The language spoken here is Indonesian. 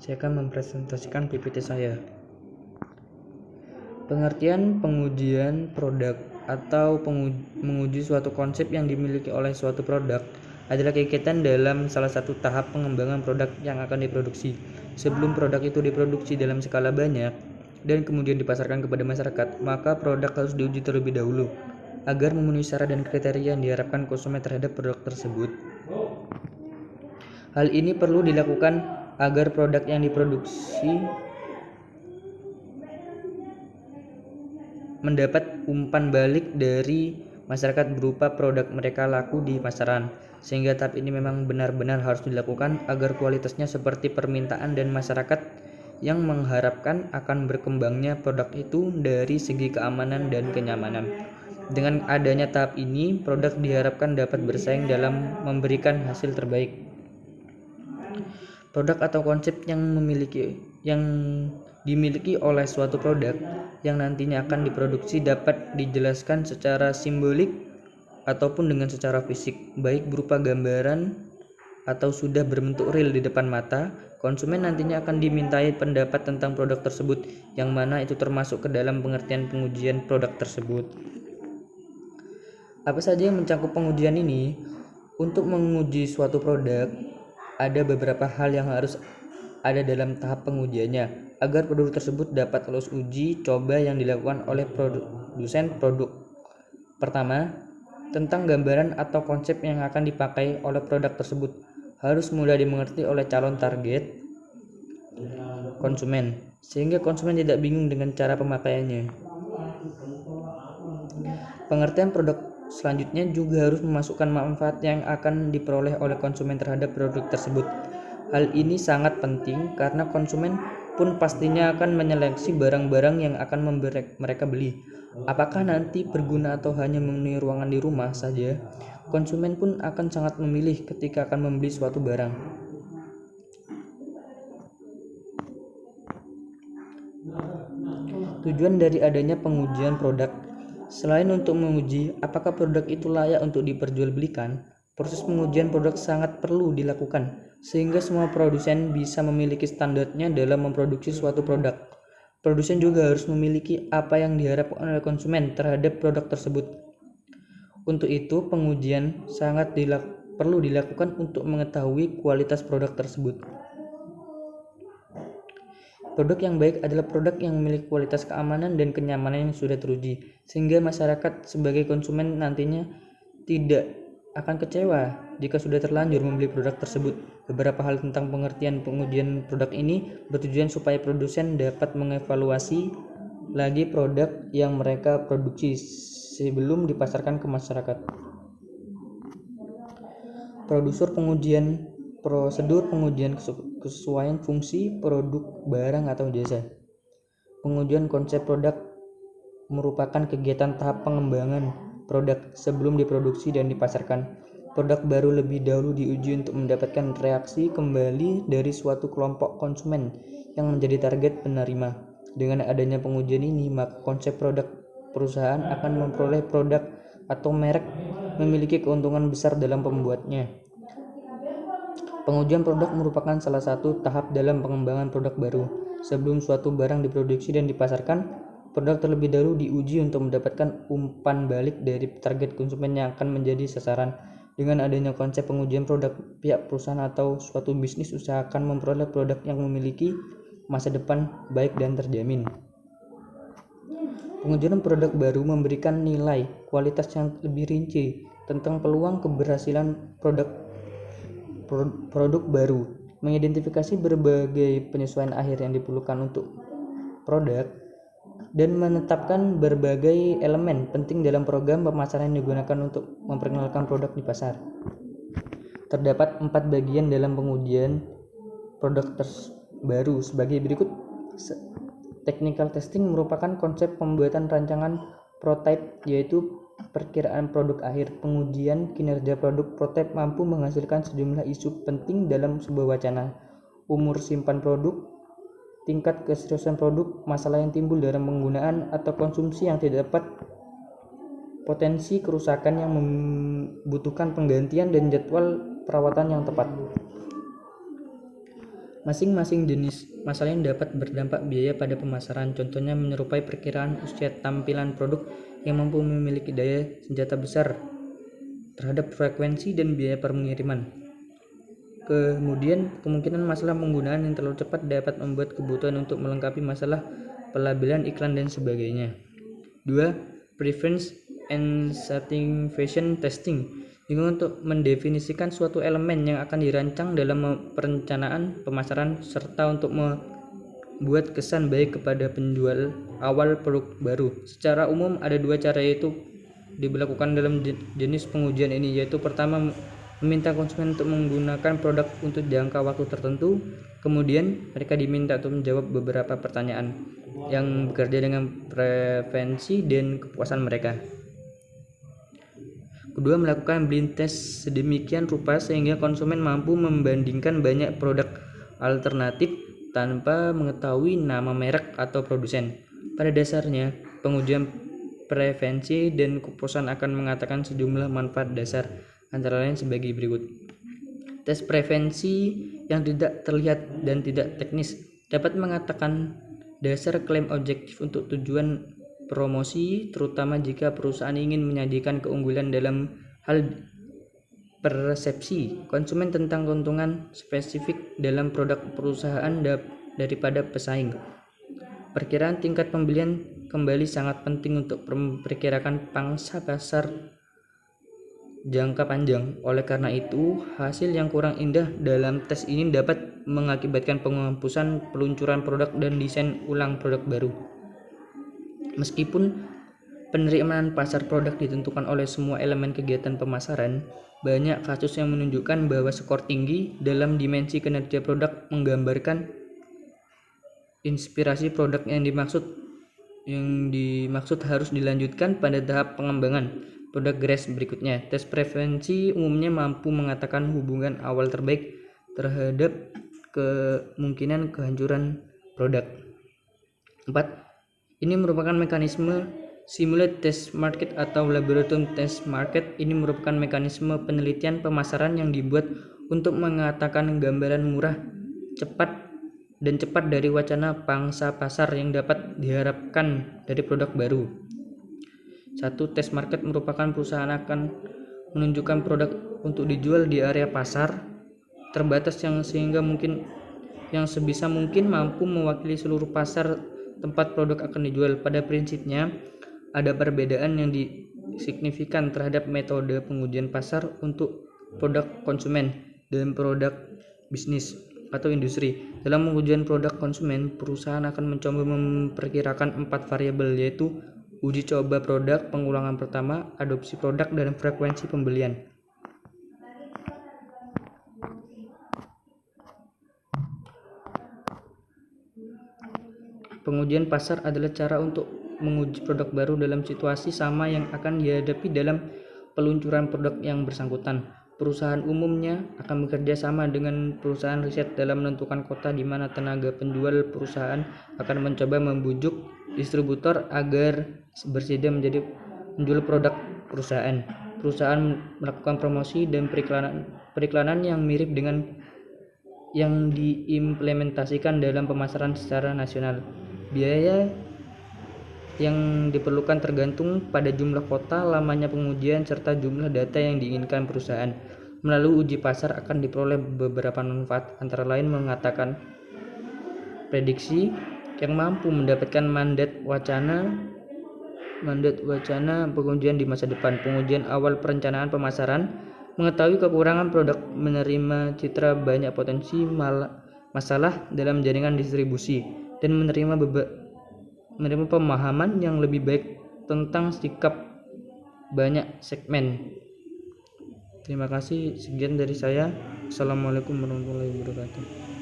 Saya akan mempresentasikan PPT saya. Pengertian pengujian produk atau menguji suatu konsep yang dimiliki oleh suatu produk adalah kegiatan dalam salah satu tahap pengembangan produk yang akan diproduksi. Sebelum produk itu diproduksi dalam skala banyak dan kemudian dipasarkan kepada masyarakat, maka produk harus diuji terlebih dahulu agar memenuhi syarat dan kriteria yang diharapkan konsumen terhadap produk tersebut. Hal ini perlu dilakukan agar produk yang diproduksi mendapat umpan balik dari masyarakat berupa produk mereka laku di pasaran. Sehingga tahap ini memang benar-benar harus dilakukan agar kualitasnya seperti permintaan dan masyarakat yang mengharapkan akan berkembangnya produk itu dari segi keamanan dan kenyamanan. Dengan adanya tahap ini, produk diharapkan dapat bersaing dalam memberikan hasil terbaik. Produk atau konsep yang dimiliki oleh suatu produk yang nantinya akan diproduksi dapat dijelaskan secara simbolik ataupun dengan secara fisik, baik berupa gambaran atau sudah berbentuk real di depan mata. Konsumen nantinya akan dimintai pendapat tentang produk tersebut, yang mana itu termasuk ke dalam pengertian pengujian produk tersebut. Apa saja yang mencakup pengujian ini? Untuk menguji suatu produk, ada beberapa hal yang harus ada dalam tahap pengujiannya agar produk tersebut dapat lolos uji coba yang dilakukan oleh produsen produk. Pertama, tentang gambaran atau konsep yang akan dipakai oleh produk tersebut harus mudah dimengerti oleh calon target konsumen, sehingga konsumen tidak bingung dengan cara pemakaiannya. Pengertian produk selanjutnya juga harus memasukkan manfaat yang akan diperoleh oleh konsumen terhadap produk tersebut. Hal ini sangat penting karena konsumen pun pastinya akan menyeleksi barang-barang yang akan mereka beli. Apakah nanti berguna atau hanya memenuhi ruangan di rumah saja? Konsumen pun akan sangat memilih ketika akan membeli suatu barang. Tujuan dari adanya pengujian produk, selain untuk menguji apakah produk itu layak untuk diperjualbelikan, proses pengujian produk sangat perlu dilakukan sehingga semua produsen bisa memiliki standarnya dalam memproduksi suatu produk. Produsen juga harus memiliki apa yang diharapkan oleh konsumen terhadap produk tersebut. Untuk itu, pengujian sangat perlu dilakukan untuk mengetahui kualitas produk tersebut. Produk yang baik adalah produk yang memiliki kualitas keamanan dan kenyamanan yang sudah teruji, sehingga masyarakat sebagai konsumen nantinya tidak akan kecewa jika sudah terlanjur membeli produk tersebut. Beberapa hal tentang pengertian pengujian produk ini bertujuan supaya produsen dapat mengevaluasi lagi produk yang mereka produksi sebelum dipasarkan ke masyarakat. Prosedur pengujian kesesuaian fungsi produk, barang atau jasa. Pengujian konsep produk merupakan kegiatan tahap pengembangan produk sebelum diproduksi dan dipasarkan. Produk baru lebih dahulu diuji untuk mendapatkan reaksi kembali dari suatu kelompok konsumen yang menjadi target penerima. Dengan adanya pengujian ini, maka konsep produk perusahaan akan memperoleh produk atau merek memiliki keuntungan besar dalam pembuatnya. Pengujian produk merupakan salah satu tahap dalam pengembangan produk baru. Sebelum suatu barang diproduksi dan dipasarkan, produk terlebih dahulu diuji untuk mendapatkan umpan balik dari target konsumen yang akan menjadi sasaran. Dengan adanya konsep pengujian produk, pihak perusahaan atau suatu bisnis usaha akan memperoleh produk yang memiliki masa depan baik dan terjamin. Pengujian produk baru memberikan nilai kualitas yang lebih rinci tentang peluang keberhasilan produk baru, mengidentifikasi berbagai penyesuaian akhir yang diperlukan untuk produk, dan menetapkan berbagai elemen penting dalam program pemasaran yang digunakan untuk memperkenalkan produk di pasar. Terdapat 4 bagian dalam pengujian produk baru sebagai berikut. Technical testing merupakan konsep pembuatan rancangan prototype, yaitu perkiraan produk akhir. Pengujian kinerja produk prototype mampu menghasilkan sejumlah isu penting dalam sebuah wacana: umur simpan produk, tingkat keseriusan produk, masalah yang timbul dalam penggunaan atau konsumsi yang tidak dapat, potensi kerusakan yang membutuhkan penggantian, dan jadwal perawatan yang tepat. Masing-masing jenis masalah yang dapat berdampak biaya pada pemasaran, contohnya menyerupai perkiraan usia tampilan produk yang mampu memiliki daya senjata besar terhadap frekuensi dan biaya pengiriman. Kemudian, kemungkinan masalah penggunaan yang terlalu cepat dapat membuat kebutuhan untuk melengkapi masalah pelabelan iklan dan sebagainya. 2. Preference and satisfaction testing, juga untuk mendefinisikan suatu elemen yang akan dirancang dalam perencanaan pemasaran serta untuk membuat kesan baik kepada penjual awal produk baru. Secara umum ada dua cara yaitu diberlakukan dalam jenis pengujian ini, yaitu pertama meminta konsumen untuk menggunakan produk untuk jangka waktu tertentu, kemudian mereka diminta untuk menjawab beberapa pertanyaan yang bekerja dengan preferensi dan kepuasan mereka. Kedua, melakukan blind test sedemikian rupa sehingga konsumen mampu membandingkan banyak produk alternatif tanpa mengetahui nama merek atau produsen. Pada dasarnya, pengujian preferensi dan kepuasan akan mengatakan sejumlah manfaat dasar, antara lain sebagai berikut. Tes preferensi yang tidak terlihat dan tidak teknis dapat mengatakan dasar klaim objektif untuk tujuan promosi, terutama jika perusahaan ingin menyajikan keunggulan dalam hal persepsi konsumen tentang keuntungan spesifik dalam produk perusahaan daripada pesaing. Perkiraan tingkat pembelian kembali sangat penting untuk memperkirakan pangsa pasar jangka panjang. Oleh karena itu, hasil yang kurang indah dalam tes ini dapat mengakibatkan penghapusan peluncuran produk dan desain ulang produk baru. Meskipun penerimaan pasar produk ditentukan oleh semua elemen kegiatan pemasaran, banyak kasus yang menunjukkan bahwa skor tinggi dalam dimensi kinerja produk menggambarkan inspirasi produk yang dimaksud harus dilanjutkan pada tahap pengembangan produk GRASE berikutnya. Tes preferensi umumnya mampu mengatakan hubungan awal terbaik terhadap kemungkinan kehancuran produk. 4. Ini merupakan mekanisme simulate test market atau laboratorium test market. Ini merupakan mekanisme penelitian pemasaran yang dibuat untuk mengatakan gambaran murah, cepat dari wacana pangsa pasar yang dapat diharapkan dari produk baru. 1. Test market merupakan perusahaan akan menunjukkan produk untuk dijual di area pasar terbatas yang sebisa mungkin mampu mewakili seluruh pasar tempat produk akan dijual. Pada prinsipnya, ada perbedaan yang signifikan terhadap metode pengujian pasar untuk produk konsumen dan produk bisnis atau industri. Dalam pengujian produk konsumen, perusahaan akan mencoba memperkirakan 4 variabel, yaitu uji coba produk, pengulangan pertama, adopsi produk, dan frekuensi pembelian. Pengujian pasar adalah cara untuk menguji produk baru dalam situasi sama yang akan dihadapi dalam peluncuran produk yang bersangkutan. Perusahaan umumnya akan bekerja sama dengan perusahaan riset dalam menentukan kota di mana tenaga penjual perusahaan akan mencoba membujuk distributor agar bersedia menjual produk perusahaan. Perusahaan melakukan promosi dan periklanan yang mirip dengan yang diimplementasikan dalam pemasaran secara nasional. Biaya yang diperlukan tergantung pada jumlah kota, lamanya pengujian, serta jumlah data yang diinginkan perusahaan. Melalui uji pasar akan diperoleh beberapa manfaat, antara lain mengatakan prediksi yang mampu mendapatkan mandat wacana pengujian di masa depan, pengujian awal perencanaan pemasaran, mengetahui kekurangan produk, menerima citra banyak potensi masalah dalam jaringan distribusi, dan menerima pemahaman yang lebih baik tentang sikap banyak segmen. Terima kasih, sekian dari saya. Assalamualaikum warahmatullahi wabarakatuh.